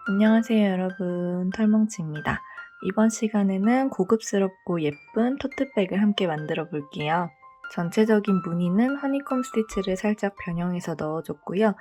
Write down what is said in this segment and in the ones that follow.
안녕하세요 여러분, 털뭉치입니다. 이번 시간에는 고급스럽고 예쁜 토트백을 함께 만들어 볼게요. 전체적인 무늬는 허니콤 스티치를 살짝 변형해서 넣어줬고요.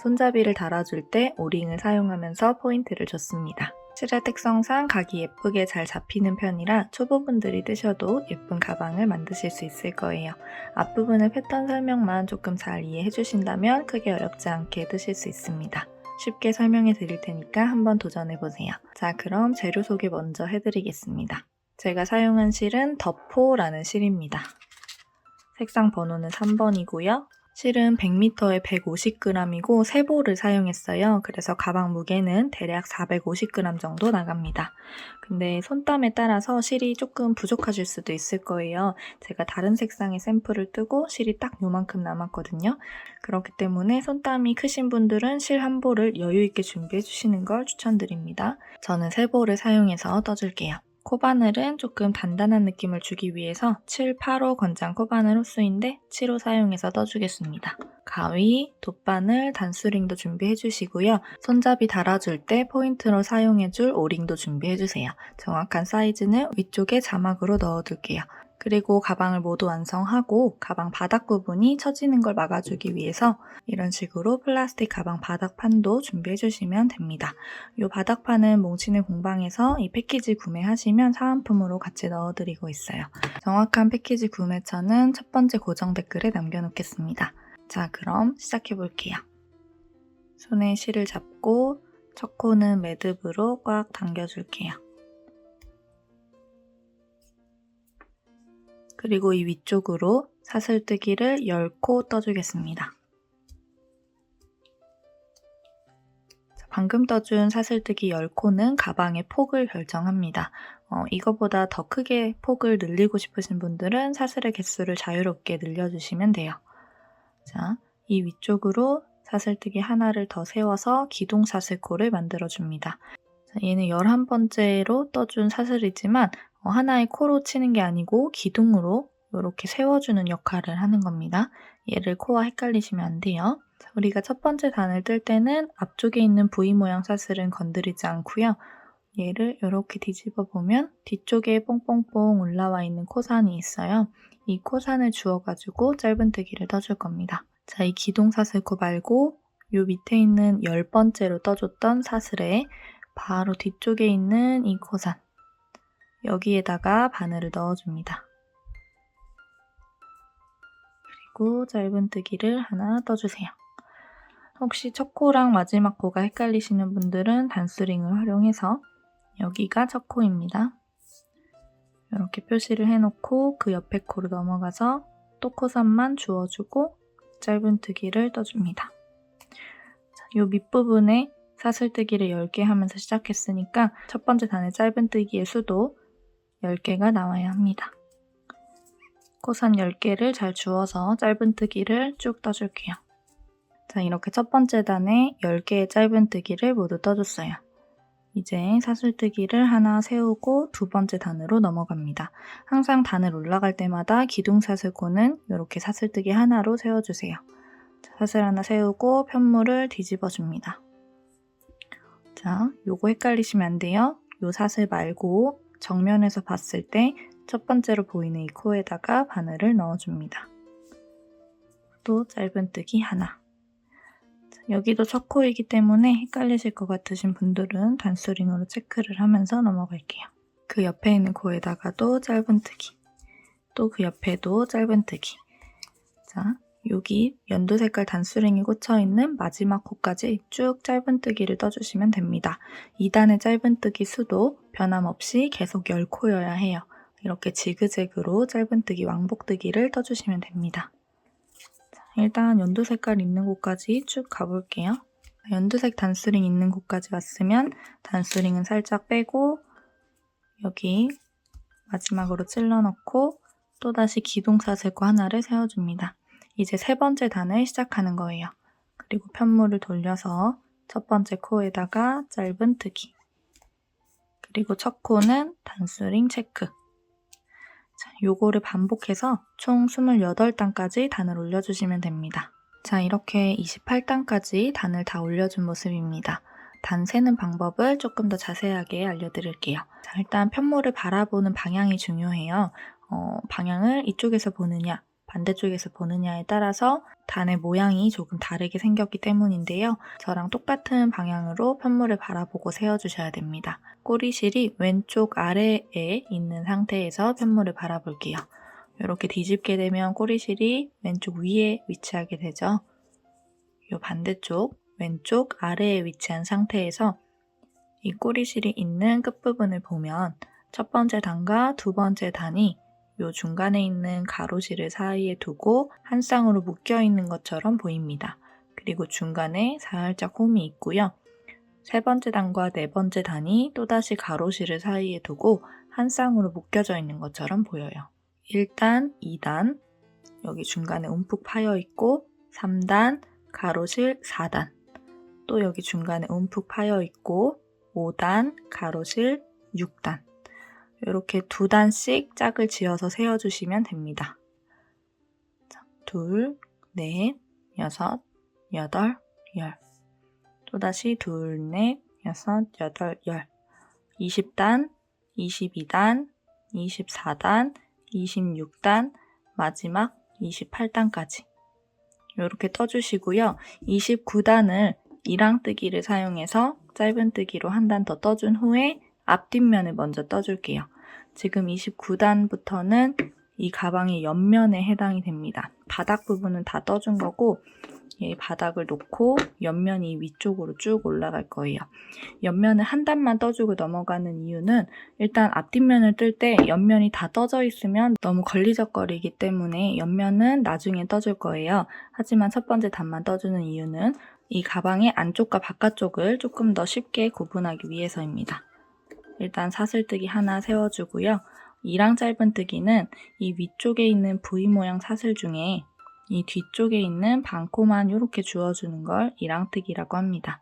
손잡이를 달아줄 때 오링을 사용하면서 포인트를 줬습니다. 실의 특성상 각이 예쁘게 잘 잡히는 편이라 초보분들이 뜨셔도 예쁜 가방을 만드실 수 있을 거예요. 앞부분의 패턴 설명만 조금 잘 이해해 주신다면 크게 어렵지 않게 뜨실 수 있습니다. 쉽게 설명해 드릴 테니까 한번 도전해 보세요. 자, 그럼 재료 소개 먼저 해드리겠습니다. 제가 사용한 실은 더포라는 실입니다. 색상 번호는 3번이고요. 실은 100m에 150g이고 3볼을 사용했어요. 그래서 가방 무게는 대략 450g 정도 나갑니다. 근데 손땀에 따라서 실이 조금 부족하실 수도 있을 거예요. 제가 다른 색상의 샘플을 뜨고 실이 딱 요만큼 남았거든요. 그렇기 때문에 손땀이 크신 분들은 실 한 볼을 여유있게 준비해 주시는 걸 추천드립니다. 저는 3볼을 사용해서 떠줄게요. 코바늘은 조금 단단한 느낌을 주기 위해서 7, 8호 건장 코바늘 호수인데 7호 사용해서 떠주겠습니다. 가위, 돗바늘, 단수링도 준비해주시고요. 손잡이 달아줄 때 포인트로 사용해줄 오링도 준비해주세요. 정확한 사이즈는 위쪽에 자막으로 넣어둘게요. 그리고 가방을 모두 완성하고 가방 바닥 부분이 처지는 걸 막아주기 위해서 이런 식으로 플라스틱 가방 바닥판도 준비해주시면 됩니다. 이 바닥판은 몽치네 공방에서 이 패키지 구매하시면 사은품으로 같이 넣어드리고 있어요. 정확한 패키지 구매처는 첫 번째 고정 댓글에 남겨놓겠습니다. 자, 그럼 시작해볼게요. 손에 실을 잡고 첫 코는 매듭으로 꽉 당겨줄게요. 그리고 이 위쪽으로 사슬뜨기를 10코 떠주겠습니다. 방금 떠준 사슬뜨기 10코는 가방의 폭을 결정합니다. 이거보다 더 크게 폭을 늘리고 싶으신 분들은 사슬의 개수를 자유롭게 늘려주시면 돼요. 자, 이 위쪽으로 사슬뜨기 하나를 더 세워서 기둥 사슬코를 만들어줍니다. 얘는 11번째로 떠준 사슬이지만 하나의 코로 치는 게 아니고 기둥으로 이렇게 세워주는 역할을 하는 겁니다. 얘를 코와 헷갈리시면 안 돼요. 자, 우리가 첫 번째 단을 뜰 때는 앞쪽에 있는 V 모양 사슬은 건드리지 않고요. 얘를 이렇게 뒤집어 보면 뒤쪽에 뽕뽕뽕 올라와 있는 코산이 있어요. 이 코산을 주워가지고 짧은뜨기를 떠줄 겁니다. 자, 이 기둥 사슬코 말고 요 밑에 있는 10번째로 떠줬던 사슬에 바로 뒤쪽에 있는 이 코산, 여기에다가 바늘을 넣어줍니다. 그리고 짧은뜨기를 하나 떠주세요. 혹시 첫 코랑 마지막 코가 헷갈리시는 분들은 단수링을 활용해서 여기가 첫 코입니다. 이렇게 표시를 해놓고 그 옆에 코로 넘어가서 또 코선만 주워주고 짧은뜨기를 떠줍니다. 이 밑부분에 사슬뜨기를 10개 하면서 시작했으니까 첫 번째 단의 짧은뜨기의 수도 10개가 나와야 합니다. 코선 10개를 잘 주워서 짧은뜨기를 쭉 떠줄게요. 자, 이렇게 첫 번째 단에 10개의 짧은뜨기를 모두 떠줬어요. 이제 사슬뜨기를 하나 세우고 두 번째 단으로 넘어갑니다. 항상 단을 올라갈 때마다 기둥사슬코는 이렇게 사슬뜨기 하나로 세워주세요. 자, 사슬 하나 세우고 편물을 뒤집어줍니다. 자, 요거 헷갈리시면 안 돼요. 요 사슬 말고 정면에서 봤을 때 첫 번째로 보이는 이 코에다가 바늘을 넣어줍니다. 또 짧은뜨기 하나. 자, 여기도 첫 코이기 때문에 헷갈리실 것 같으신 분들은 단수링으로 체크를 하면서 넘어갈게요. 그 옆에 있는 코에다가도 짧은뜨기. 또 그 옆에도 짧은뜨기. 자, 여기 연두 색깔 단수링이 꽂혀있는 마지막 코까지 쭉 짧은뜨기를 떠주시면 됩니다. 2단의 짧은뜨기 수도 변함없이 계속 10코여야 해요. 이렇게 지그재그로 짧은뜨기, 왕복뜨기를 떠주시면 됩니다. 자, 일단 연두 색깔 있는 곳까지 쭉 가볼게요. 연두색 단수링 있는 곳까지 왔으면 단수링은 살짝 빼고 여기 마지막으로 찔러 넣고 또다시 기둥사슬코 하나를 세워줍니다. 이제 세 번째 단을 시작하는 거예요. 그리고 편물을 돌려서 첫 번째 코에다가 짧은뜨기. 그리고 첫 코는 단수링 체크. 자, 요거를 반복해서 총 28단까지 단을 올려주시면 됩니다. 자, 이렇게 28단까지 단을 다 올려준 모습입니다. 단 세는 방법을 조금 더 자세하게 알려드릴게요. 자, 일단 편물을 바라보는 방향이 중요해요. 방향을 이쪽에서 보느냐, 반대쪽에서 보느냐에 따라서 단의 모양이 조금 다르게 생겼기 때문인데요. 저랑 똑같은 방향으로 편물을 바라보고 세워주셔야 됩니다. 꼬리실이 왼쪽 아래에 있는 상태에서 편물을 바라볼게요. 이렇게 뒤집게 되면 꼬리실이 왼쪽 위에 위치하게 되죠. 이 반대쪽 왼쪽 아래에 위치한 상태에서 이 꼬리실이 있는 끝부분을 보면 첫 번째 단과 두 번째 단이 이 중간에 있는 가로실을 사이에 두고 한 쌍으로 묶여 있는 것처럼 보입니다. 그리고 중간에 살짝 홈이 있고요. 세 번째 단과 네 번째 단이 또다시 가로실을 사이에 두고 한 쌍으로 묶여져 있는 것처럼 보여요. 1단, 2단, 여기 중간에 움푹 파여 있고 3단, 가로실 4단, 또 여기 중간에 움푹 파여 있고 5단, 가로실 6단. 이렇게 2단씩 짝을 지어서 세워주시면 됩니다. 자, 2, 4, 6, 8, 10. 또다시 2, 4, 6, 8, 10. 20단, 22단, 24단, 26단, 마지막 28단까지. 이렇게 떠주시고요. 29단을 이랑뜨기를 사용해서 짧은뜨기로 한 단 더 떠준 후에 앞뒷면을 먼저 떠줄게요. 지금 29단부터는 이 가방의 옆면에 해당이 됩니다. 바닥 부분은 다 떠준 거고 이 바닥을 놓고 옆면이 위쪽으로 쭉 올라갈 거예요. 옆면을 한 단만 떠주고 넘어가는 이유는 일단 앞뒷면을 뜰 때 옆면이 다 떠져 있으면 너무 걸리적거리기 때문에 옆면은 나중에 떠줄 거예요. 하지만 첫 번째 단만 떠주는 이유는 이 가방의 안쪽과 바깥쪽을 조금 더 쉽게 구분하기 위해서입니다. 일단 사슬뜨기 하나 세워주고요. 이랑 짧은뜨기는 이 위쪽에 있는 V 모양 사슬 중에 이 뒤쪽에 있는 반코만 이렇게 주워주는 걸 이랑뜨기라고 합니다.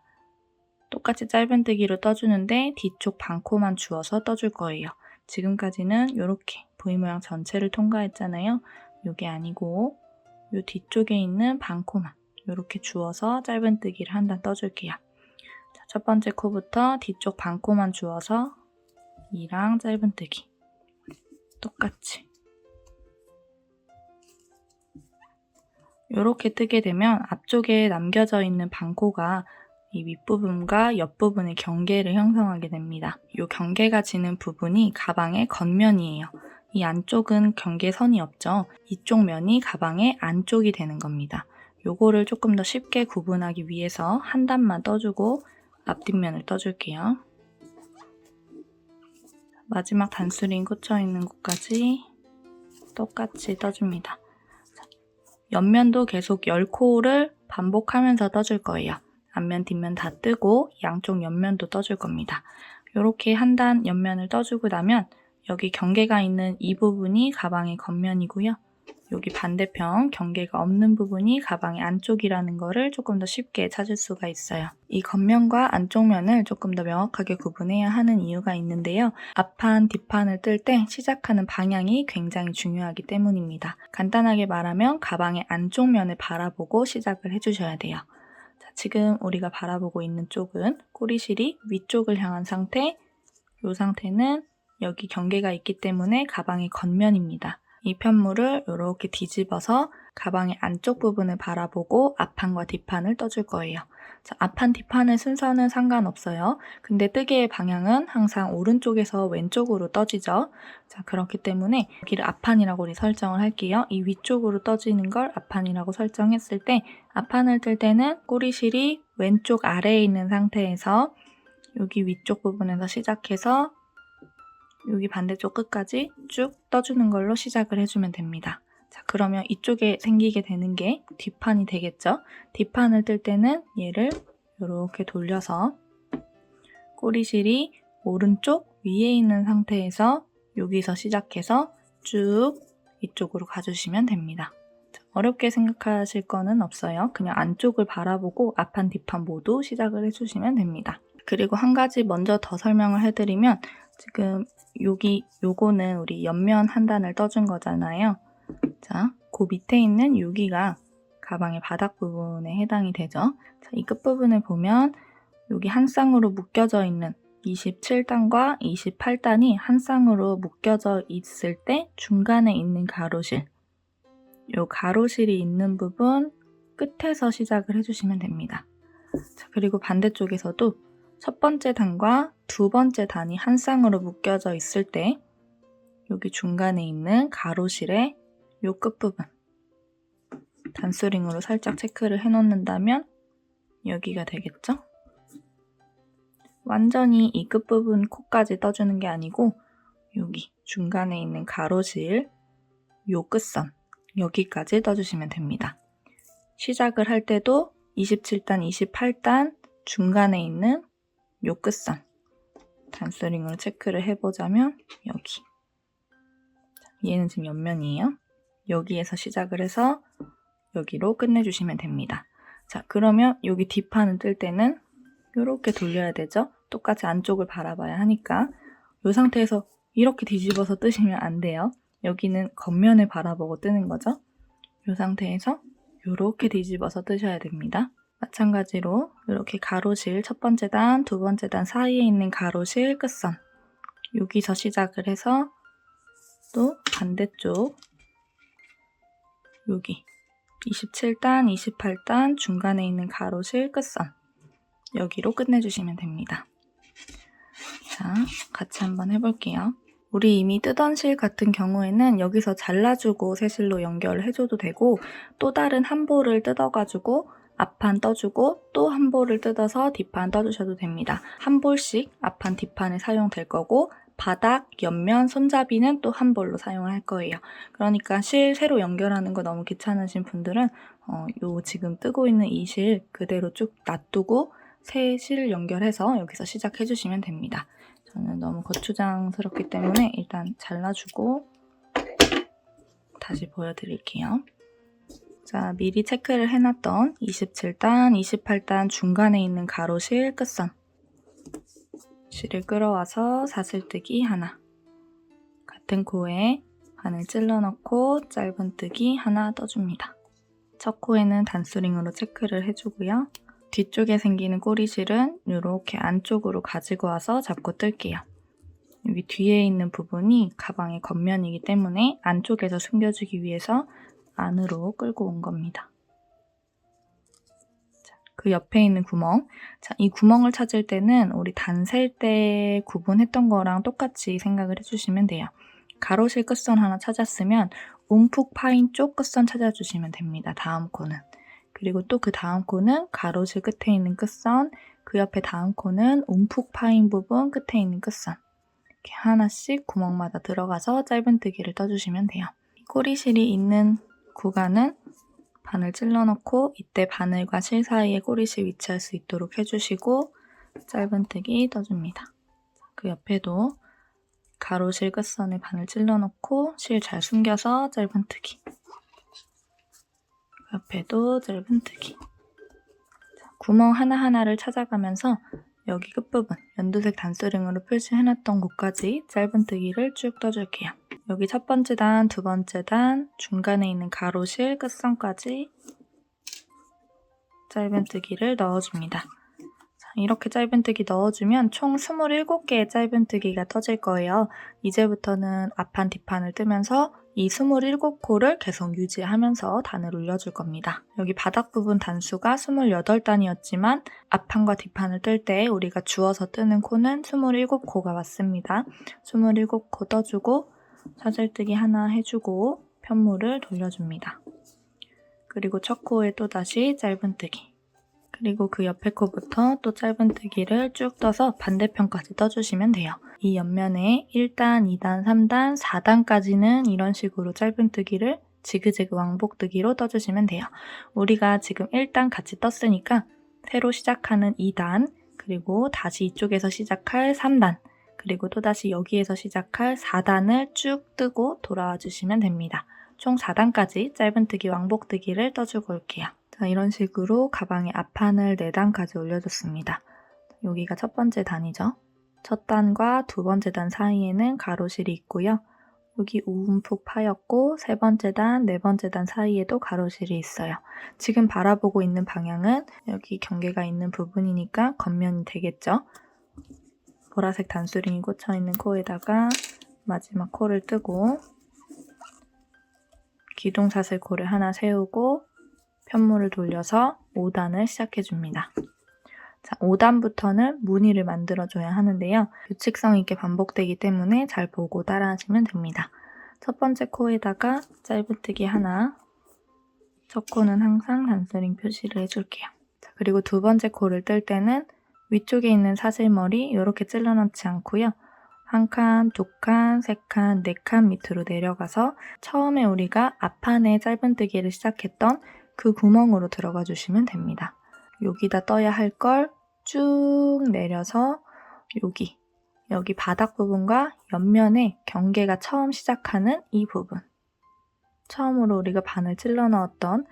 똑같이 짧은뜨기로 떠주는데 뒤쪽 반코만 주워서 떠줄 거예요. 지금까지는 이렇게 V 모양 전체를 통과했잖아요. 이게 아니고 이 뒤쪽에 있는 반코만 이렇게 주워서 짧은뜨기를 한 단 떠줄게요. 자, 첫 번째 코부터 뒤쪽 반코만 주워서 이랑 짧은뜨기 똑같이 이렇게 뜨게 되면 앞쪽에 남겨져 있는 반코가 이 윗부분과 옆부분의 경계를 형성하게 됩니다. 이 경계가 지는 부분이 가방의 겉면이에요. 이 안쪽은 경계선이 없죠. 이쪽 면이 가방의 안쪽이 되는 겁니다. 요거를 조금 더 쉽게 구분하기 위해서 한 단만 떠주고 앞뒷면을 떠줄게요. 마지막 단수링 꽂혀 있는 곳까지 똑같이 떠줍니다. 옆면도 계속 10코를 반복하면서 떠줄 거예요. 앞면, 뒷면 다 뜨고 양쪽 옆면도 떠줄 겁니다. 이렇게 한 단 옆면을 떠주고 나면 여기 경계가 있는 이 부분이 가방의 겉면이고요. 여기 반대편 경계가 없는 부분이 가방의 안쪽이라는 거를 조금 더 쉽게 찾을 수가 있어요. 이 겉면과 안쪽면을 조금 더 명확하게 구분해야 하는 이유가 있는데요. 앞판, 뒷판을 뜰 때 시작하는 방향이 굉장히 중요하기 때문입니다. 간단하게 말하면 가방의 안쪽면을 바라보고 시작을 해주셔야 돼요. 자, 지금 우리가 바라보고 있는 쪽은 꼬리실이 위쪽을 향한 상태, 이 상태는 여기 경계가 있기 때문에 가방의 겉면입니다. 이 편물을 이렇게 뒤집어서 가방의 안쪽 부분을 바라보고 앞판과 뒷판을 떠줄 거예요. 자, 앞판, 뒷판의 순서는 상관없어요. 근데 뜨개의 방향은 항상 오른쪽에서 왼쪽으로 떠지죠. 자, 그렇기 때문에 여기를 앞판이라고 우리 설정을 할게요. 이 위쪽으로 떠지는 걸 앞판이라고 설정했을 때 앞판을 뜰 때는 꼬리실이 왼쪽 아래에 있는 상태에서 여기 위쪽 부분에서 시작해서 여기 반대쪽 끝까지 쭉 떠주는 걸로 시작을 해주면 됩니다. 자, 그러면 이쪽에 생기게 되는 게 뒷판이 되겠죠? 뒷판을 뜰 때는 얘를 이렇게 돌려서 꼬리실이 오른쪽 위에 있는 상태에서 여기서 시작해서 쭉 이쪽으로 가주시면 됩니다. 자, 어렵게 생각하실 거는 없어요. 그냥 안쪽을 바라보고 앞판, 뒷판 모두 시작을 해주시면 됩니다. 그리고 한 가지 먼저 더 설명을 해드리면 지금 요거는 우리 옆면 한 단을 떠준 거잖아요. 자, 그 밑에 있는 여기가 가방의 바닥 부분에 해당이 되죠. 자, 이 끝부분을 보면 여기 한 쌍으로 묶여져 있는 27단과 28단이 한 쌍으로 묶여져 있을 때 중간에 있는 가로실, 요 가로실이 있는 부분 끝에서 시작을 해주시면 됩니다. 자, 그리고 반대쪽에서도 첫 번째 단과 두 번째 단이 한 쌍으로 묶여져 있을 때 여기 중간에 있는 가로실의 요 끝부분 단수링으로 살짝 체크를 해놓는다면 여기가 되겠죠? 완전히 이 끝부분 코까지 떠주는 게 아니고 여기 중간에 있는 가로실 요 끝선 여기까지 떠주시면 됩니다. 시작을 할 때도 27단, 28단 중간에 있는 요 끝선 단수링으로 체크를 해보자면 여기 얘는 지금 옆면이에요. 여기에서 시작을 해서 여기로 끝내주시면 됩니다. 자, 그러면 여기 뒷판을 뜰 때는 이렇게 돌려야 되죠. 똑같이 안쪽을 바라봐야 하니까 이 상태에서 이렇게 뒤집어서 뜨시면 안 돼요. 여기는 겉면을 바라보고 뜨는 거죠. 이 상태에서 이렇게 뒤집어서 뜨셔야 됩니다. 마찬가지로 이렇게 가로실 첫 번째 단, 두 번째 단 사이에 있는 가로실 끝선 여기서 시작을 해서 또 반대쪽 여기 27단, 28단 중간에 있는 가로실 끝선 여기로 끝내주시면 됩니다. 자, 같이 한번 해볼게요. 우리 이미 뜨던 실 같은 경우에는 여기서 잘라주고 새 실로 연결을 해줘도 되고 또 다른 한 볼을 뜯어가지고 앞판 떠주고 또 한 볼을 뜯어서 뒷판 떠주셔도 됩니다. 한 볼씩 앞판, 뒷판에 사용될 거고 바닥, 옆면, 손잡이는 또 한 볼로 사용을 할 거예요. 그러니까 실 새로 연결하는 거 너무 귀찮으신 분들은 요 지금 뜨고 있는 이 실 그대로 쭉 놔두고 새 실 연결해서 여기서 시작해 주시면 됩니다. 저는 너무 거추장스럽기 때문에 일단 잘라주고 다시 보여드릴게요. 자, 미리 체크를 해놨던 27단, 28단 중간에 있는 가로실 끝선 실을 끌어와서 사슬뜨기 하나 같은 코에 바늘 찔러 넣고 짧은뜨기 하나 떠줍니다. 첫 코에는 단수링으로 체크를 해주고요. 뒤쪽에 생기는 꼬리실은 이렇게 안쪽으로 가지고 와서 잡고 뜰게요. 여기 뒤에 있는 부분이 가방의 겉면이기 때문에 안쪽에서 숨겨주기 위해서 안으로 끌고 온 겁니다. 자, 그 옆에 있는 구멍. 자, 이 구멍을 찾을 때는 우리 단 셀 때 구분했던 거랑 똑같이 생각을 해주시면 돼요. 가로실 끝선 하나 찾았으면 움푹 파인 쪽 끝선 찾아주시면 됩니다. 다음 코는. 그리고 또 그 다음 코는 가로실 끝에 있는 끝선, 그 옆에 다음 코는 움푹 파인 부분 끝에 있는 끝선. 이렇게 하나씩 구멍마다 들어가서 짧은뜨기를 떠주시면 돼요. 꼬리실이 있는 구간은 바늘 찔러 넣고 이때 바늘과 실 사이에 꼬리실 위치할 수 있도록 해주시고 짧은뜨기 떠줍니다. 그 옆에도 가로실 끝선에 바늘 찔러 넣고 실 잘 숨겨서 짧은뜨기. 옆에도 짧은뜨기. 구멍 하나하나를 찾아가면서 여기 끝부분 연두색 단수링으로 표시해놨던 곳까지 짧은뜨기를 쭉 떠줄게요. 여기 첫 번째 단, 두 번째 단, 중간에 있는 가로실 끝선까지 짧은뜨기를 넣어줍니다. 자, 이렇게 짧은뜨기 넣어주면 총 27개의 짧은뜨기가 떠질 거예요. 이제부터는 앞판, 뒷판을 뜨면서 이 27코를 계속 유지하면서 단을 올려줄 겁니다. 여기 바닥 부분 단수가 28단이었지만 앞판과 뒷판을 뜰 때 우리가 주어서 뜨는 코는 27코가 왔습니다. 27코 떠주고 사슬뜨기 하나 해주고 편물을 돌려줍니다. 그리고 첫 코에 또다시 짧은뜨기. 그리고 그 옆에 코부터 또 짧은뜨기를 쭉 떠서 반대편까지 떠주시면 돼요. 이 옆면에 1단, 2단, 3단, 4단까지는 이런 식으로 짧은뜨기를 지그재그 왕복뜨기로 떠주시면 돼요. 우리가 지금 1단 같이 떴으니까 새로 시작하는 2단, 그리고 다시 이쪽에서 시작할 3단, 그리고 또다시 여기에서 시작할 4단을 쭉 뜨고 돌아와 주시면 됩니다. 총 4단까지 짧은뜨기 왕복뜨기를 떠주고 올게요. 자, 이런 식으로 가방의 앞판을 4단까지 올려줬습니다. 여기가 첫 번째 단이죠. 첫 단과 두 번째 단 사이에는 가로실이 있고요. 여기 움푹 파였고 세 번째 단, 네 번째 단 사이에도 가로실이 있어요. 지금 바라보고 있는 방향은 여기 경계가 있는 부분이니까 겉면이 되겠죠. 보라색 단수링이 꽂혀있는 코에다가 마지막 코를 뜨고 기둥사슬코를 하나 세우고 편물을 돌려서 5단을 시작해줍니다. 자, 5단부터는 무늬를 만들어줘야 하는데요. 규칙성 있게 반복되기 때문에 잘 보고 따라하시면 됩니다. 첫 번째 코에다가 짧은뜨기 하나, 첫 코는 항상 단스링 표시를 해줄게요. 자, 그리고 두 번째 코를 뜰 때는 위쪽에 있는 사슬머리 이렇게 찔러 넣지 않고요. 한 칸, 두 칸, 세 칸, 네 칸 밑으로 내려가서 처음에 우리가 앞판에 짧은뜨기를 시작했던 그 구멍으로 들어가 주시면 됩니다. 여기다 떠야 할 걸 쭉 내려서 여기 바닥 부분과 옆면에 경계가 처음 시작하는 이 부분, 처음으로 우리가 바늘 찔러 넣었던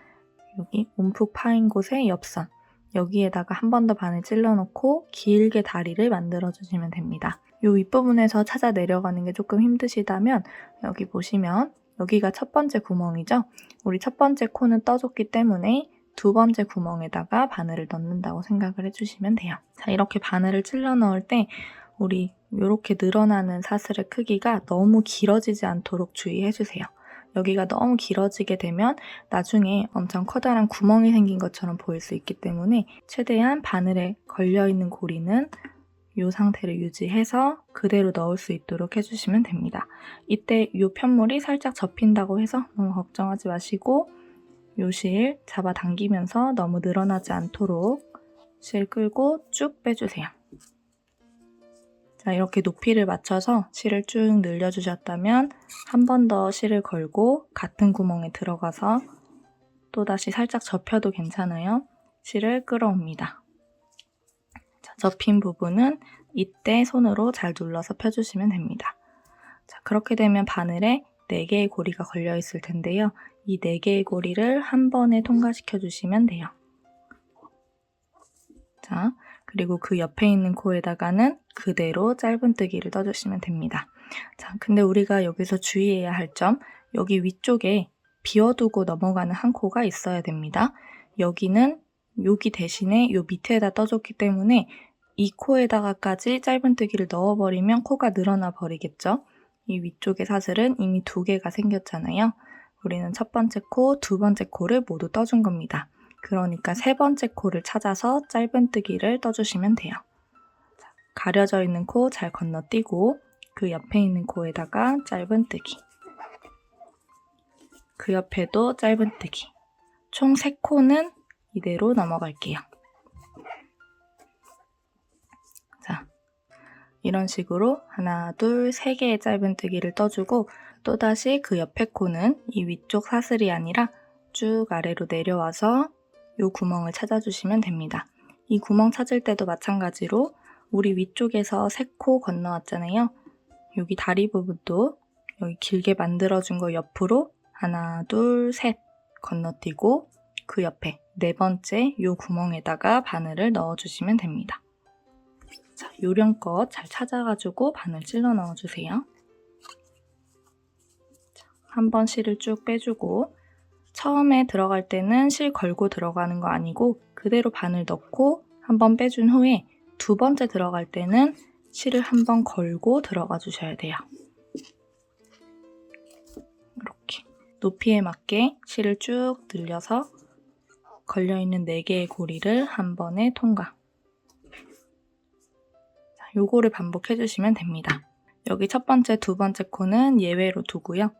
여기 움푹 파인 곳의 옆선, 여기에다가 한 번 더 바늘 찔러 넣고 길게 다리를 만들어 주시면 됩니다. 이 윗부분에서 찾아 내려가는 게 조금 힘드시다면 여기 보시면 여기가 첫 번째 구멍이죠. 우리 첫 번째 코는 떠줬기 때문에 두 번째 구멍에다가 바늘을 넣는다고 생각을 해주시면 돼요. 자, 이렇게 바늘을 찔러 넣을 때 우리 이렇게 늘어나는 사슬의 크기가 너무 길어지지 않도록 주의해주세요. 여기가 너무 길어지게 되면 나중에 엄청 커다란 구멍이 생긴 것처럼 보일 수 있기 때문에 최대한 바늘에 걸려있는 고리는 이 상태를 유지해서 그대로 넣을 수 있도록 해주시면 됩니다. 이때 이 편물이 살짝 접힌다고 해서 너무 걱정하지 마시고 요 실 잡아당기면서 너무 늘어나지 않도록 실 끌고 쭉 빼주세요. 자, 이렇게 높이를 맞춰서 실을 쭉 늘려주셨다면 한 번 더 실을 걸고 같은 구멍에 들어가서 또다시 살짝 접혀도 괜찮아요. 실을 끌어옵니다. 자, 접힌 부분은 이때 손으로 잘 눌러서 펴주시면 됩니다. 자, 그렇게 되면 바늘에 4개의 고리가 걸려 있을 텐데요. 이 4개의 고리를 한 번에 통과시켜 주시면 돼요. 자, 그리고 그 옆에 있는 코에다가는 그대로 짧은뜨기를 떠주시면 됩니다. 자, 근데 우리가 여기서 주의해야 할 점, 여기 위쪽에 비워두고 넘어가는 한 코가 있어야 됩니다. 여기는 여기 대신에 요 밑에다 떠줬기 때문에 이 코에다가까지 짧은뜨기를 넣어버리면 코가 늘어나 버리겠죠. 이 위쪽의 사슬은 이미 2개가 생겼잖아요. 우리는 첫 번째 코, 두 번째 코를 모두 떠준 겁니다. 그러니까 세 번째 코를 찾아서 짧은뜨기를 떠주시면 돼요. 자, 가려져 있는 코 잘 건너뛰고 그 옆에 있는 코에다가 짧은뜨기, 그 옆에도 짧은뜨기, 총 3코는 이대로 넘어갈게요. 자, 이런 식으로 하나, 둘, 3개의 짧은뜨기를 떠주고 또다시 그 옆에 코는 이 위쪽 사슬이 아니라 쭉 아래로 내려와서 이 구멍을 찾아주시면 됩니다. 이 구멍 찾을 때도 마찬가지로 우리 위쪽에서 3코 건너왔잖아요. 여기 다리 부분도 여기 길게 만들어준 거 옆으로 하나, 둘, 셋 건너뛰고 그 옆에 4번째 이 구멍에다가 바늘을 넣어주시면 됩니다. 자, 요령껏 잘 찾아가지고 바늘 찔러 넣어주세요. 한 번 실을 쭉 빼주고 처음에 들어갈 때는 실 걸고 들어가는 거 아니고 그대로 바늘 넣고 한 번 빼준 후에 두 번째 들어갈 때는 실을 한 번 걸고 들어가 주셔야 돼요. 이렇게 높이에 맞게 실을 쭉 늘려서 걸려있는 4개의 고리를 한 번에 통과. 자, 요거를 반복해 주시면 됩니다. 여기 첫 번째, 두 번째 코는 예외로 두고요.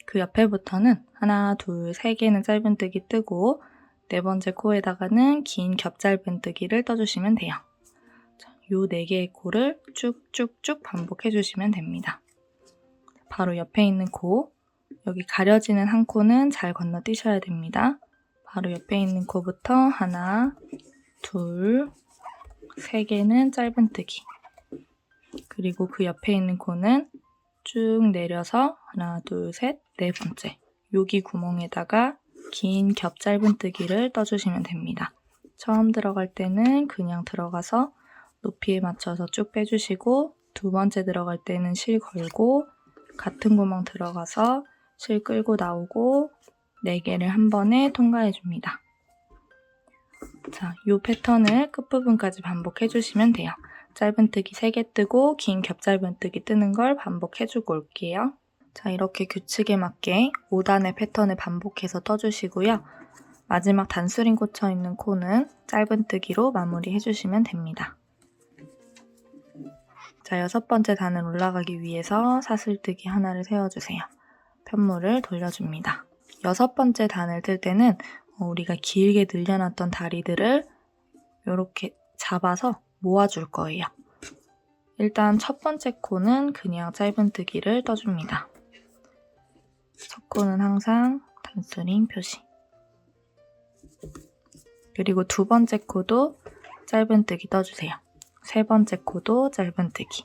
그 옆에부터는 하나, 둘, 3개는 짧은뜨기 뜨고 4번째 코에다가는 긴 겹짧은뜨기를 떠주시면 돼요. 자, 요 4개의 코를 쭉쭉쭉 반복해 주시면 됩니다. 바로 옆에 있는 코, 여기 가려지는 한 코는 잘 건너뛰셔야 됩니다. 바로 옆에 있는 코부터 하나, 둘, 3개는 짧은뜨기, 그리고 그 옆에 있는 코는 쭉 내려서 하나, 둘, 셋, 4번째 여기 구멍에다가 긴 겹짧은뜨기를 떠주시면 됩니다. 처음 들어갈 때는 그냥 들어가서 높이에 맞춰서 쭉 빼주시고 두 번째 들어갈 때는 실 걸고 같은 구멍 들어가서 실 끌고 나오고 4개를 한 번에 통과해줍니다. 자, 이 패턴을 끝부분까지 반복해주시면 돼요. 짧은뜨기 3개 뜨고 긴 겹짧은뜨기 뜨는 걸 반복해주고 올게요. 자, 이렇게 규칙에 맞게 5단의 패턴을 반복해서 떠주시고요. 마지막 단수링 꽂혀있는 코는 짧은뜨기로 마무리해주시면 됩니다. 자, 6번째 단을 올라가기 위해서 사슬뜨기 하나를 세워주세요. 편물을 돌려줍니다. 6번째 단을 뜰 때는 우리가 길게 늘려놨던 다리들을 이렇게 잡아서 모아줄 거예요. 일단 첫 번째 코는 그냥 짧은뜨기를 떠줍니다. 첫 코는 항상 단수링 표시. 그리고 두 번째 코도 짧은뜨기 떠주세요. 세 번째 코도 짧은뜨기.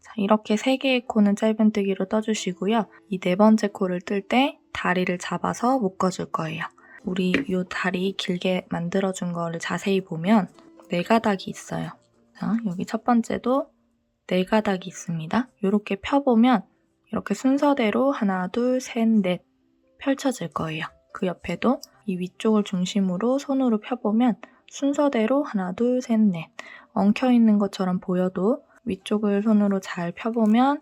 자, 이렇게 3개의 코는 짧은뜨기로 떠주시고요. 이 4번째 코를 뜰 때 다리를 잡아서 묶어줄 거예요. 우리 이 다리 길게 만들어준 거를 자세히 보면 4가닥이 있어요. 자, 여기 첫 번째도 4가닥이 있습니다. 이렇게 펴보면 이렇게 순서대로 하나, 둘, 셋, 넷 펼쳐질 거예요. 그 옆에도 이 위쪽을 중심으로 손으로 펴보면 순서대로 하나, 둘, 셋, 넷 엉켜있는 것처럼 보여도 위쪽을 손으로 잘 펴보면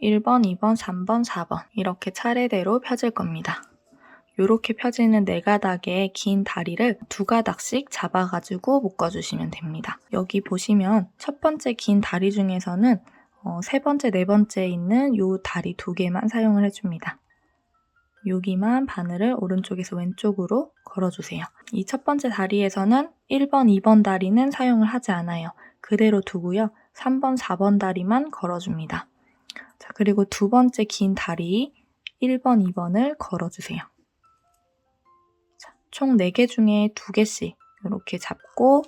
1번, 2번, 3번, 4번 이렇게 차례대로 펴질 겁니다. 이렇게 펴지는 4가닥의 긴 다리를 2가닥씩 잡아가지고 묶어주시면 됩니다. 여기 보시면 첫 번째 긴 다리 중에서는 3번째, 4번째에 있는 이 다리 2개만 사용을 해줍니다. 여기만 바늘을 오른쪽에서 왼쪽으로 걸어주세요. 이 첫 번째 다리에서는 1번, 2번 다리는 사용을 하지 않아요. 그대로 두고요. 3번, 4번 다리만 걸어줍니다. 자, 그리고 두 번째 긴 다리 1번, 2번을 걸어주세요. 자, 총 4개 중에 2개씩 이렇게 잡고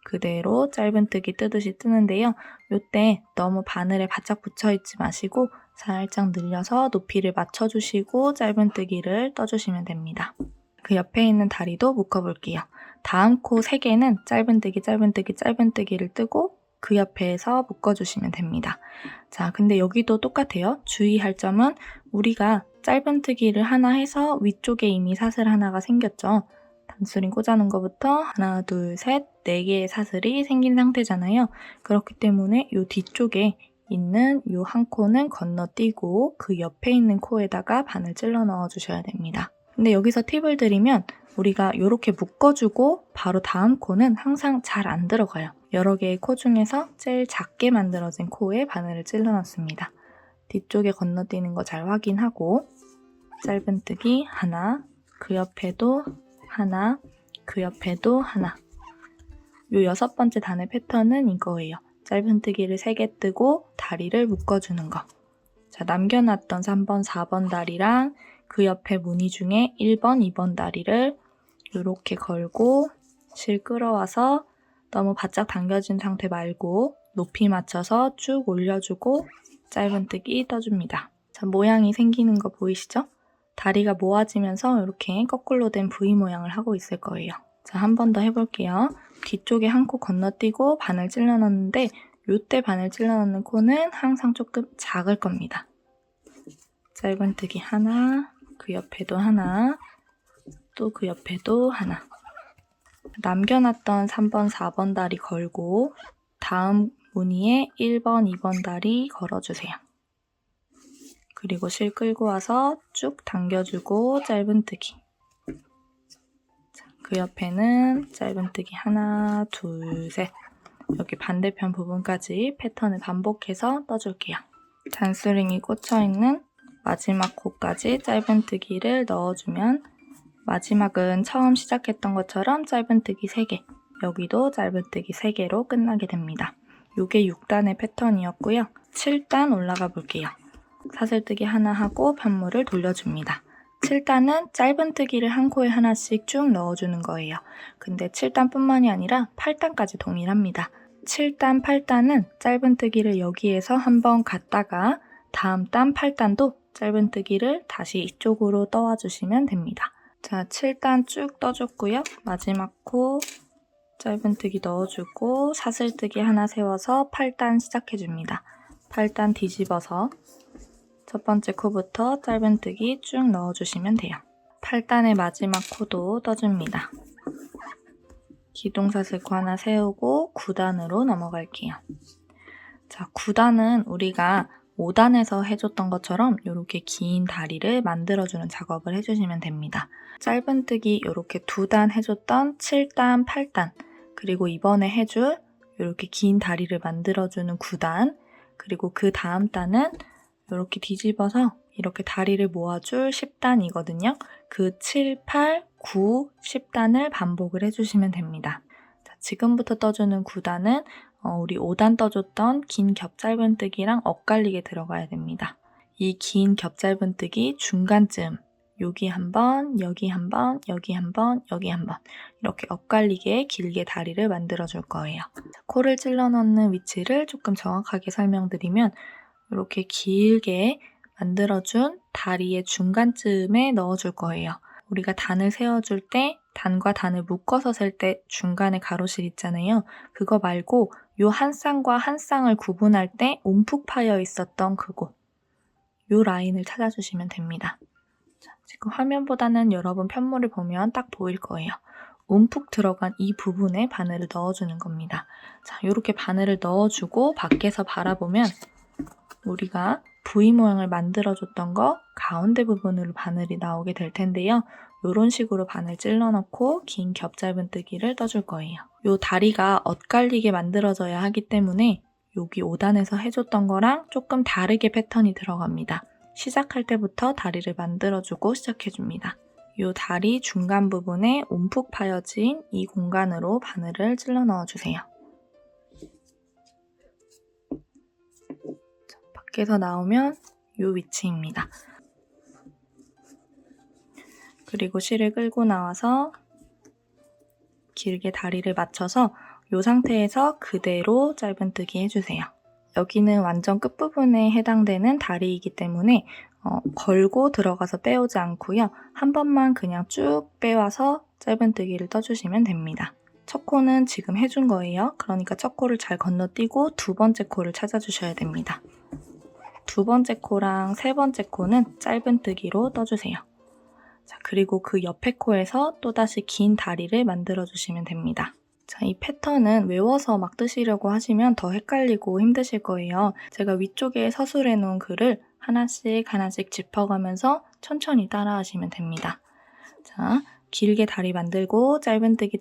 그대로 짧은뜨기 뜨듯이 뜨는데요. 이때 너무 바늘에 바짝 붙여있지 마시고 살짝 늘려서 높이를 맞춰주시고 짧은뜨기를 떠주시면 됩니다. 그 옆에 있는 다리도 묶어볼게요. 다음 코 3개는 짧은뜨기, 짧은뜨기, 짧은뜨기를 뜨고 그 옆에서 묶어주시면 됩니다. 자, 근데 여기도 똑같아요. 주의할 점은 우리가 짧은뜨기를 하나 해서 위쪽에 이미 사슬 하나가 생겼죠. 단수링 꽂아놓은 것부터 하나, 둘, 셋, 4개의 사슬이 생긴 상태잖아요. 그렇기 때문에 이 뒤쪽에 있는 이 한 코는 건너뛰고 그 옆에 있는 코에다가 바늘 찔러 넣어주셔야 됩니다. 근데 여기서 팁을 드리면 우리가 이렇게 묶어주고 바로 다음 코는 항상 잘 안 들어가요. 여러 개의 코 중에서 제일 작게 만들어진 코에 바늘을 찔러 넣습니다. 뒤쪽에 건너뛰는 거 잘 확인하고 짧은뜨기 하나, 그 옆에도 하나, 그 옆에도 하나. 요 6번째 단의 패턴은 이거예요. 짧은뜨기를 3개 뜨고 다리를 묶어주는 거. 자, 남겨놨던 3번, 4번 다리랑 그 옆에 무늬 중에 1번, 2번 다리를 이렇게 걸고 실 끌어와서 너무 바짝 당겨진 상태 말고 높이 맞춰서 쭉 올려주고 짧은뜨기 떠줍니다. 자, 모양이 생기는 거 보이시죠? 다리가 모아지면서 이렇게 거꾸로 된 V 모양을 하고 있을 거예요. 자, 한 번 더 해볼게요. 뒤쪽에 한 코 건너뛰고 바늘 찔러 넣는데 이때 바늘 찔러 넣는 코는 항상 조금 작을 겁니다. 짧은뜨기 하나, 그 옆에도 하나, 또 그 옆에도 하나. 남겨놨던 3번, 4번 다리 걸고 다음 무늬에 1번, 2번 다리 걸어주세요. 그리고 실 끌고 와서 쭉 당겨주고 짧은뜨기. 그 옆에는 짧은뜨기 하나, 둘, 셋. 여기 반대편 부분까지 패턴을 반복해서 떠줄게요. 단수링이 꽂혀있는 마지막 코까지 짧은뜨기를 넣어주면 마지막은 처음 시작했던 것처럼 짧은뜨기 3개, 여기도 짧은뜨기 3개로 끝나게 됩니다. 이게 6단의 패턴이었고요. 7단 올라가 볼게요. 사슬뜨기 하나 하고 편물을 돌려줍니다. 7단은 짧은뜨기를 한 코에 하나씩 쭉 넣어주는 거예요. 근데 7단뿐만이 아니라 8단까지 동일합니다. 7단, 8단은 짧은뜨기를 여기에서 한번 갔다가 다음 단 8단도 짧은뜨기를 다시 이쪽으로 떠와주시면 됩니다. 자, 7단 쭉 떠줬고요. 마지막 코 짧은뜨기 넣어주고 사슬뜨기 하나 세워서 8단 시작해줍니다. 8단 뒤집어서 첫 번째 코부터 짧은뜨기 쭉 넣어주시면 돼요. 8단의 마지막 코도 떠줍니다. 기둥사슬코 하나 세우고 9단으로 넘어갈게요. 자, 9단은 우리가 5단에서 해줬던 것처럼 이렇게 긴 다리를 만들어주는 작업을 해주시면 됩니다. 짧은뜨기 이렇게 2단 해줬던 7단, 8단, 그리고 이번에 해줄 이렇게 긴 다리를 만들어주는 9단, 그리고 그 다음 단은 이렇게 뒤집어서 이렇게 다리를 모아줄 10단이거든요. 그 7, 8, 9, 10단을 반복을 해주시면 됩니다. 자, 지금부터 떠주는 9단은 우리 5단 떠줬던 긴 겹짧은뜨기랑 엇갈리게 들어가야 됩니다. 이 긴 겹짧은뜨기 중간쯤 여기 한번, 여기 한번, 여기 한번, 여기 한번 이렇게 엇갈리게 길게 다리를 만들어줄 거예요. 자, 코를 찔러 넣는 위치를 조금 정확하게 설명드리면 이렇게 길게 만들어준 다리의 중간쯤에 넣어줄 거예요. 우리가 단을 세워줄 때 단과 단을 묶어서 셀 때 중간에 가로실 있잖아요. 그거 말고 요 한 쌍과 한 쌍을 구분할 때 움푹 파여 있었던 그곳, 요 라인을 찾아주시면 됩니다. 자, 지금 화면보다는 여러분 편물을 보면 딱 보일 거예요. 움푹 들어간 이 부분에 바늘을 넣어주는 겁니다. 자, 이렇게 바늘을 넣어주고 밖에서 바라보면 우리가 V 모양을 만들어줬던 거 가운데 부분으로 바늘이 나오게 될 텐데요. 이런 식으로 바늘 찔러 넣고 긴 겹짧은뜨기를 떠줄 거예요. 이 다리가 엇갈리게 만들어져야 하기 때문에 여기 5단에서 해줬던 거랑 조금 다르게 패턴이 들어갑니다. 시작할 때부터 다리를 만들어주고 시작해줍니다. 이 다리 중간 부분에 움푹 파여진 이 공간으로 바늘을 찔러 넣어주세요. 밖에서 나오면 이 위치입니다. 그리고 실을 끌고 나와서 길게 다리를 맞춰서 이 상태에서 그대로 짧은뜨기 해주세요. 여기는 완전 끝부분에 해당되는 다리이기 때문에 걸고 들어가서 빼오지 않고요. 한 번만 그냥 쭉 빼와서 짧은뜨기를 떠주시면 됩니다. 첫 코는 지금 해준 거예요. 그러니까 첫 코를 잘 건너뛰고 두 번째 코를 찾아주셔야 됩니다. 두 번째 코랑 세 번째 코는 짧은뜨기로 떠주세요. 자, 그리고 그 옆에 코에서 또다시 긴 다리를 만들어주시면 됩니다. 자, 이 패턴은 외워서 막 뜨시려고 하시면 더 헷갈리고 힘드실 거예요. 제가 위쪽에 서술해 놓은 글을 하나씩 하나씩 짚어가면서 천천히 따라하시면 됩니다. 자, 길게 다리 만들고 짧은뜨기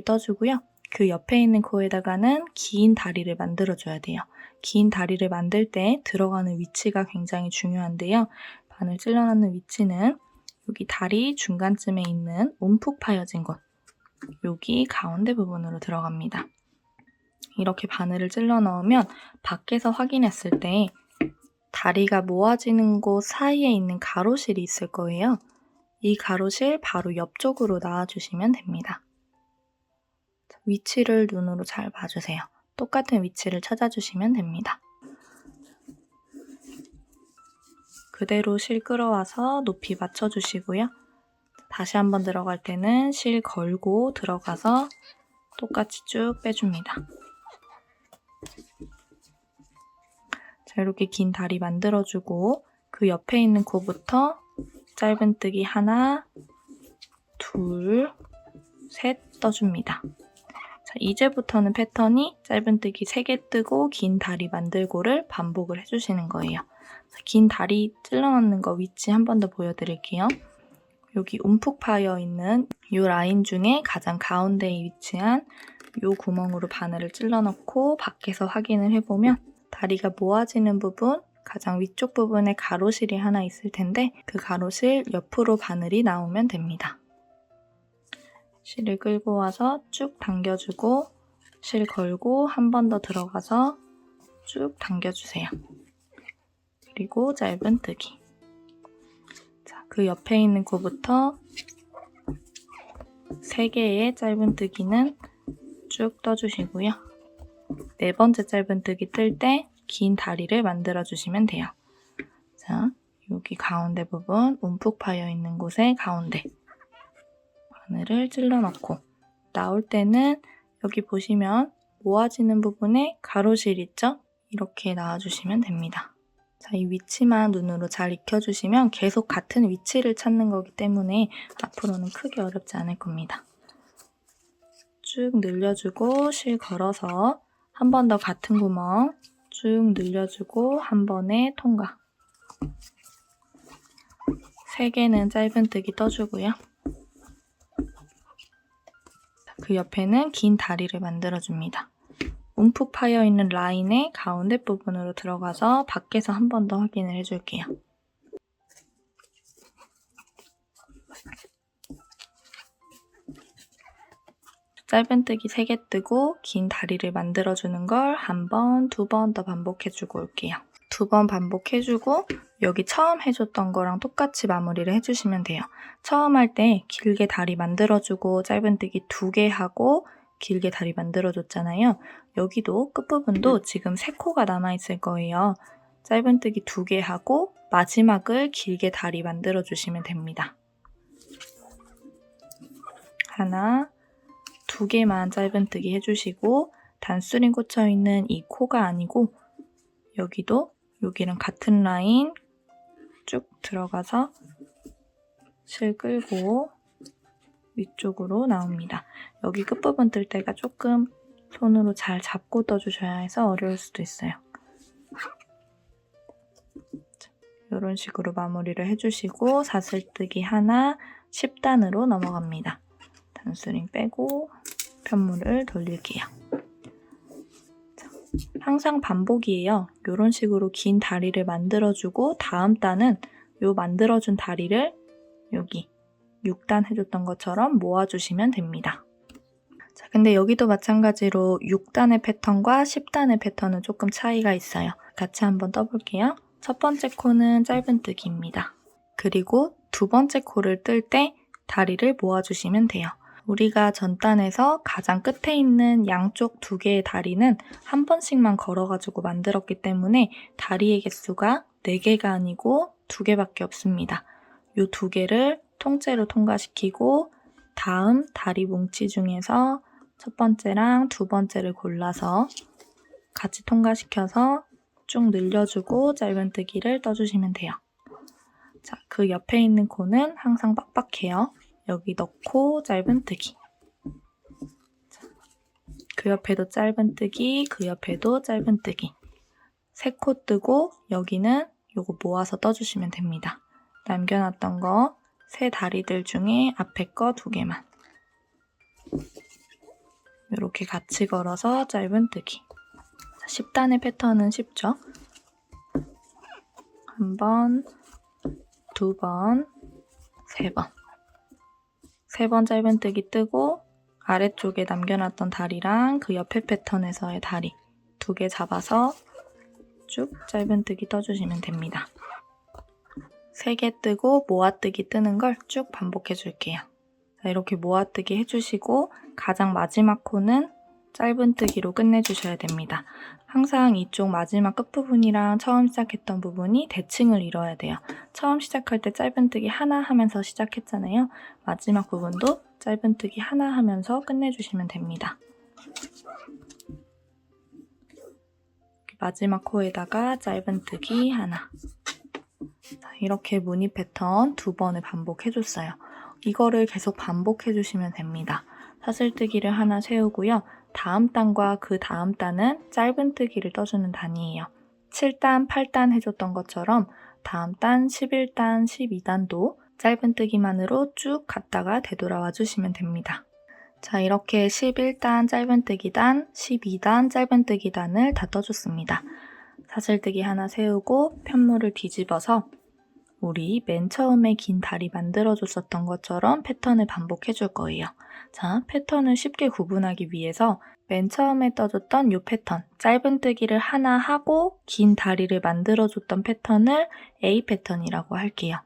떠주고요. 그 옆에 있는 코에다가는 긴 다리를 만들어줘야 돼요. 긴 다리를 만들 때 들어가는 위치가 굉장히 중요한데요. 바늘 찔러넣는 위치는 여기 다리 중간쯤에 있는 움푹 파여진 곳, 여기 가운데 부분으로 들어갑니다. 이렇게 바늘을 찔러 넣으면 밖에서 확인했을 때 다리가 모아지는 곳 사이에 있는 가로실이 있을 거예요. 이 가로실 바로 옆쪽으로 놔주시면 됩니다. 위치를 눈으로 잘 봐주세요. 똑같은 위치를 찾아주시면 됩니다. 그대로 실 끌어와서 높이 맞춰주시고요. 다시 한번 들어갈 때는 실 걸고 들어가서 똑같이 쭉 빼줍니다. 자, 이렇게 긴 다리 만들어주고 그 옆에 있는 코부터 짧은뜨기 하나, 둘, 셋 떠줍니다. 자, 이제부터는 패턴이 짧은뜨기 3개 뜨고 긴 다리 만들고를 반복을 해주시는 거예요. 자, 긴 다리 찔러넣는 거 위치 한 번 더 보여드릴게요. 여기 움푹 파여 있는 이 라인 중에 가장 가운데에 위치한 이 구멍으로 바늘을 찔러 넣고 밖에서 확인을 해보면 다리가 모아지는 부분, 가장 위쪽 부분에 가로실이 하나 있을 텐데 그 가로실 옆으로 바늘이 나오면 됩니다. 실을 끌고 와서 쭉 당겨주고 실 걸고 한 번 더 들어가서 쭉 당겨주세요. 그리고 짧은뜨기. 그 옆에 있는 코부터 3개의 짧은뜨기는 쭉 떠주시고요. 4번째 짧은뜨기 뜰 때 긴 다리를 만들어주시면 돼요. 자, 여기 가운데 부분 움푹 파여 있는 곳에 가운데 바늘을 찔러 넣고 나올 때는 여기 보시면 모아지는 부분에 가로실 있죠? 이렇게 놔주시면 됩니다. 자, 이 위치만 눈으로 잘 익혀주시면 계속 같은 위치를 찾는 거기 때문에 앞으로는 크게 어렵지 않을 겁니다. 쭉 늘려주고 실 걸어서 한 번 더 같은 구멍 쭉 늘려주고 한 번에 통과. 3개는 짧은뜨기 떠주고요. 그 옆에는 긴 다리를 만들어줍니다. 움푹 파여있는 라인의 가운데 부분으로 들어가서 밖에서 한 번 더 확인을 해줄게요. 짧은뜨기 3개 뜨고 긴 다리를 만들어주는 걸 한 번, 2번 더 반복해주고 올게요. 2번 반복해주고 여기 처음 해줬던 거랑 똑같이 마무리를 해주시면 돼요. 처음 할 때 길게 다리 만들어주고 짧은뜨기 2개 하고 길게 다리 만들어줬잖아요. 여기도 끝부분도 지금 3코가 남아있을 거예요. 짧은뜨기 2개 하고 마지막을 길게 다리 만들어주시면 됩니다. 하나, 2개만 짧은뜨기 해주시고 단수링 꽂혀있는 이 코가 아니고 여기랑 같은 라인 쭉 들어가서 실 끌고 위쪽으로 나옵니다. 여기 끝부분 뜰 때가 조금 손으로 잘 잡고 떠주셔야 해서 어려울 수도 있어요. 이런 식으로 마무리를 해주시고 사슬뜨기 하나 10단으로 넘어갑니다. 단수링 빼고 편물을 돌릴게요. 항상 반복이에요. 이런 식으로 긴 다리를 만들어주고 다음 단은 이 만들어준 다리를 여기 6단 해줬던 것처럼 모아주시면 됩니다. 자, 근데 여기도 마찬가지로 6단의 패턴과 10단의 패턴은 조금 차이가 있어요. 같이 한번 떠볼게요. 첫 번째 코는 짧은뜨기입니다. 그리고 두 번째 코를 뜰 때 다리를 모아주시면 돼요. 우리가 전 단에서 가장 끝에 있는 양쪽 2개의 다리는 한 번씩만 걸어가지고 만들었기 때문에 다리의 개수가 4개가 아니고 2개밖에 없습니다. 이 2개를 통째로 통과시키고 다음 다리 뭉치 중에서 첫 번째랑 두 번째를 골라서 같이 통과시켜서 쭉 늘려주고 짧은뜨기를 떠주시면 돼요. 자, 그 옆에 있는 코는 항상 빡빡해요. 여기 넣고 짧은뜨기. 그 옆에도 짧은뜨기, 그 옆에도 짧은뜨기. 3코 뜨고 여기는 요거 모아서 떠주시면 됩니다. 남겨놨던 거 3 다리들 중에 앞에 거 2개만. 이렇게 같이 걸어서 짧은뜨기. 10단의 패턴은 쉽죠? 한 번, 2번, 3번. 3번 짧은뜨기 뜨고 아래쪽에 남겨놨던 다리랑 그 옆에 패턴에서의 다리 2개 잡아서 쭉 짧은뜨기 떠주시면 됩니다. 3개 뜨고 모아뜨기 뜨는 걸 쭉 반복해 줄게요. 자, 이렇게 모아뜨기 해주시고 가장 마지막 코는 짧은뜨기로 끝내주셔야 됩니다. 항상 이쪽 마지막 끝부분이랑 처음 시작했던 부분이 대칭을 이뤄야 돼요. 처음 시작할 때 짧은뜨기 하나 하면서 시작했잖아요. 마지막 부분도 짧은뜨기 하나 하면서 끝내주시면 됩니다. 마지막 코에다가 짧은뜨기 하나. 자, 이렇게 무늬 패턴 2번을 반복해줬어요. 이거를 계속 반복해주시면 됩니다. 사슬뜨기를 하나 세우고요. 다음 단과 그 다음 단은 짧은뜨기를 떠주는 단이에요. 7단, 8단 해줬던 것처럼 다음 단 11단, 12단도 짧은뜨기만으로 쭉 갔다가 되돌아와 주시면 됩니다. 자, 이렇게 11단 짧은뜨기 단, 12단 짧은뜨기 단을 다 떠줬습니다. 사슬뜨기 하나 세우고 편물을 뒤집어서 우리 맨 처음에 긴 다리 만들어줬었던 것처럼 패턴을 반복해줄 거예요. 자, 패턴을 쉽게 구분하기 위해서 맨 처음에 떠줬던 이 패턴, 짧은뜨기를 하나 하고 긴 다리를 만들어줬던 패턴을 A 패턴이라고 할게요.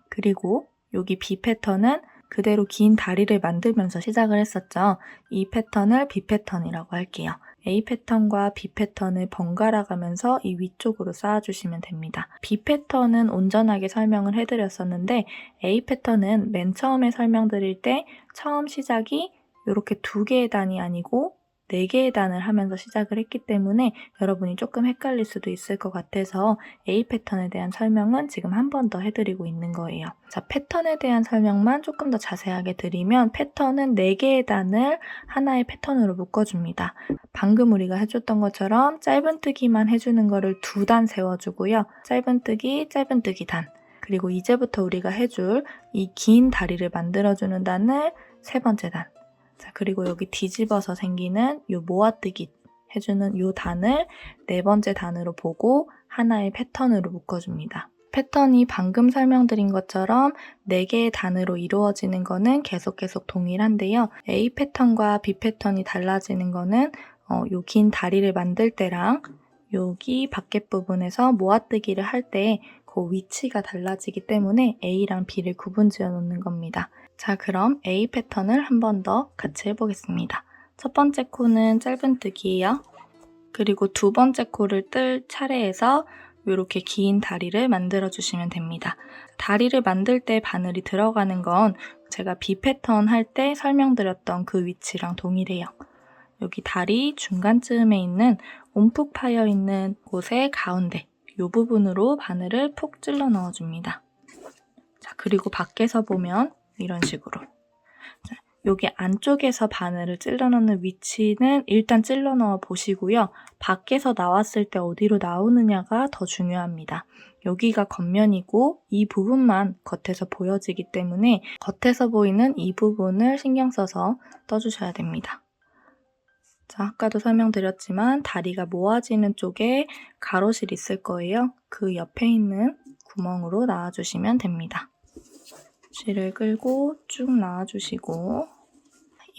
그리고 여기 B 패턴은 그대로 긴 다리를 만들면서 시작을 했었죠. 이 패턴을 B 패턴이라고 할게요. A 패턴과 B 패턴을 번갈아 가면서 이 위쪽으로 쌓아주시면 됩니다. B 패턴은 온전하게 설명을 해드렸었는데 A 패턴은 맨 처음에 설명드릴 때 처음 시작이 이렇게 2개의 단이 아니고 4개의 단을 하면서 시작을 했기 때문에 여러분이 조금 헷갈릴 수도 있을 것 같아서 A 패턴에 대한 설명은 지금 한 번 더 해드리고 있는 거예요. 자, 패턴에 대한 설명만 조금 더 자세하게 드리면 패턴은 4개의 단을 하나의 패턴으로 묶어줍니다. 방금 우리가 해줬던 것처럼 짧은뜨기만 해주는 거를 2단 세워주고요. 짧은뜨기, 짧은뜨기 단. 그리고 이제부터 우리가 해줄 이 긴 다리를 만들어주는 단을 3번째 단. 자, 그리고 여기 뒤집어서 생기는 요 모아뜨기 해주는 요 단을 4번째 단으로 보고 하나의 패턴으로 묶어줍니다. 패턴이 방금 설명드린 것처럼 4개의 단으로 이루어지는 거는 계속 동일한데요. A 패턴과 B 패턴이 달라지는 거는 요 긴 다리를 만들 때랑 여기 밖에 부분에서 모아뜨기를 할 때 그 위치가 달라지기 때문에 A랑 B를 구분 지어 놓는 겁니다. 자, 그럼 A 패턴을 한 번 더 같이 해보겠습니다. 첫 번째 코는 짧은뜨기예요. 그리고 2번째 코를 뜰 차례에서 이렇게 긴 다리를 만들어 주시면 됩니다. 다리를 만들 때 바늘이 들어가는 건 제가 B 패턴 할 때 설명드렸던 그 위치랑 동일해요. 여기 다리 중간쯤에 있는 움푹 파여 있는 곳의 가운데 이 부분으로 바늘을 푹 찔러 넣어줍니다. 자, 그리고 밖에서 보면 이런 식으로 여기 안쪽에서 바늘을 찔러 넣는 위치는 일단 찔러 넣어 보시고요. 밖에서 나왔을 때 어디로 나오느냐가 더 중요합니다. 여기가 겉면이고 이 부분만 겉에서 보여지기 때문에 겉에서 보이는 이 부분을 신경 써서 떠주셔야 됩니다. 자, 아까도 설명드렸지만 다리가 모아지는 쪽에 가로실 있을 거예요. 그 옆에 있는 구멍으로 나와주시면 됩니다. 실을 끌고 쭉 나와주시고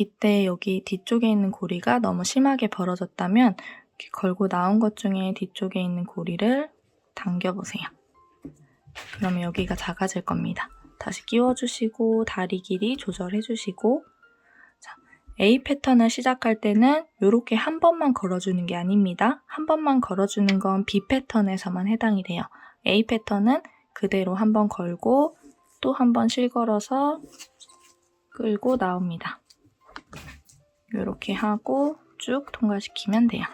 이때 여기 뒤쪽에 있는 고리가 너무 심하게 벌어졌다면 이렇게 걸고 나온 것 중에 뒤쪽에 있는 고리를 당겨보세요. 그러면 여기가 작아질 겁니다. 다시 끼워주시고 다리 길이 조절해주시고 자, A 패턴을 시작할 때는 이렇게 한 번만 걸어주는 게 아닙니다. 한 번만 걸어주는 건 B 패턴에서만 해당이 돼요. A 패턴은 그대로 한 번 걸고 또 한 번 실걸어서 끌고 나옵니다. 이렇게 하고 쭉 통과시키면 돼요.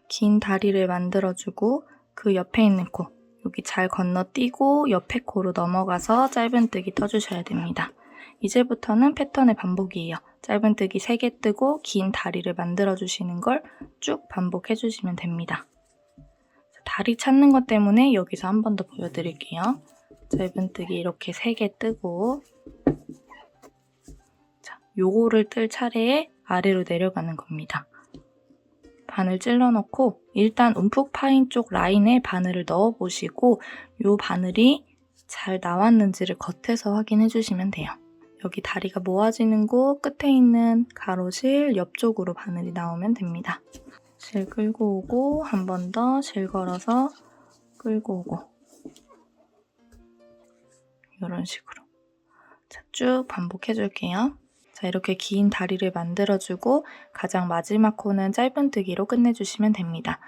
긴 다리를 만들어주고 그 옆에 있는 코 여기 잘 건너뛰고 옆에 코로 넘어가서 짧은뜨기 떠주셔야 됩니다. 이제부터는 패턴의 반복이에요. 짧은뜨기 3개 뜨고 긴 다리를 만들어주시는 걸 쭉 반복해주시면 됩니다. 다리 찾는 것 때문에 여기서 한 번 더 보여드릴게요. 짧은뜨기 이렇게 3개 뜨고 자, 요거를 뜰 차례에 아래로 내려가는 겁니다. 바늘 찔러 넣고 일단 움푹 파인 쪽 라인에 바늘을 넣어 보시고 요 바늘이 잘 나왔는지를 겉에서 확인해 주시면 돼요. 여기 다리가 모아지는 곳 끝에 있는 가로실 옆쪽으로 바늘이 나오면 됩니다. 실 끌고 오고 한 번 더 실 걸어서 끌고 오고 이런 식으로 자, 쭉 반복해 줄게요. 자, 이렇게 긴 다리를 만들어주고 가장 마지막 코는 짧은뜨기로 끝내주시면 됩니다.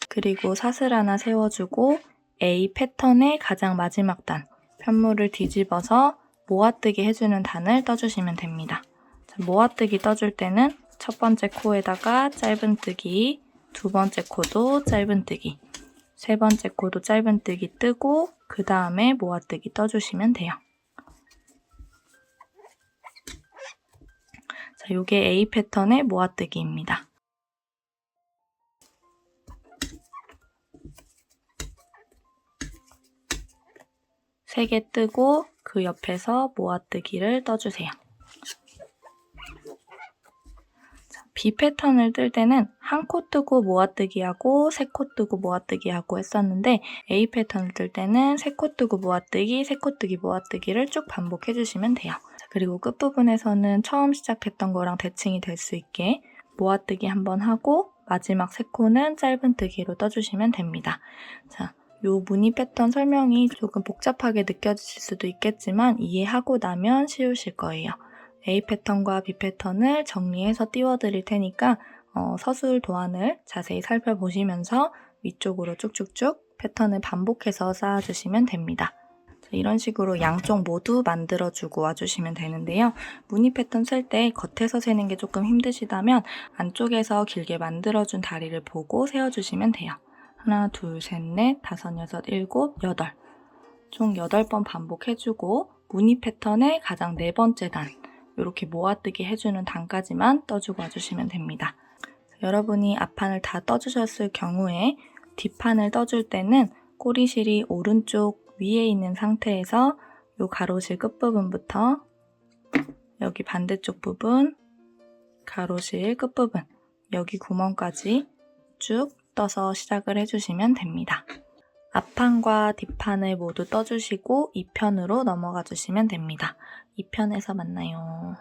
그리고 사슬 하나 세워주고 A 패턴의 가장 마지막 단, 편물을 뒤집어서 모아뜨기 해주는 단을 떠주시면 됩니다. 자, 모아뜨기 떠줄 때는 첫 번째 코에다가 짧은뜨기, 두 번째 코도 짧은뜨기, 세 번째 코도 짧은뜨기 뜨고 그 다음에 모아뜨기 떠주시면 돼요. 자, 요게 A 패턴의 모아뜨기입니다. 세 개 뜨고 그 옆에서 모아뜨기를 떠주세요. 자, B 패턴을 뜰 때는 한 코 뜨고 모아뜨기하고 세 코 뜨고 모아뜨기하고 했었는데 A 패턴을 뜰 때는 세 코 뜨고 모아뜨기, 세 코 뜨기 모아뜨기를 쭉 반복해 주시면 돼요. 자, 그리고 끝부분에서는 처음 시작했던 거랑 대칭이 될 수 있게 모아뜨기 한번 하고 마지막 세 코는 짧은뜨기로 떠주시면 됩니다. 자, 요 무늬 패턴 설명이 조금 복잡하게 느껴지실 수도 있겠지만 이해하고 나면 쉬우실 거예요. A 패턴과 B 패턴을 정리해서 띄워드릴 테니까 서술 도안을 자세히 살펴보시면서 위쪽으로 쭉쭉쭉 패턴을 반복해서 쌓아주시면 됩니다. 이런 식으로 양쪽 모두 만들어주고 와주시면 되는데요. 무늬 패턴 쓸 때 겉에서 세는 게 조금 힘드시다면 안쪽에서 길게 만들어준 다리를 보고 세워주시면 돼요. 하나, 둘, 셋, 넷, 다섯, 여섯, 일곱, 여덟. 총 8번 반복해주고 무늬 패턴의 가장 4번째 단, 이렇게 모아뜨기 해주는 단까지만 떠주고 와주시면 됩니다. 여러분이 앞판을 다 떠주셨을 경우에 뒷판을 떠줄 때는 꼬리실이 오른쪽 위에 있는 상태에서 이 가로실 끝부분부터 여기 반대쪽 부분, 가로실 끝부분, 여기 구멍까지 쭉 떠서 시작을 해주시면 됩니다. 앞판과 뒷판을 모두 떠주시고 2편으로 넘어가 주시면 됩니다. 2편에서 만나요.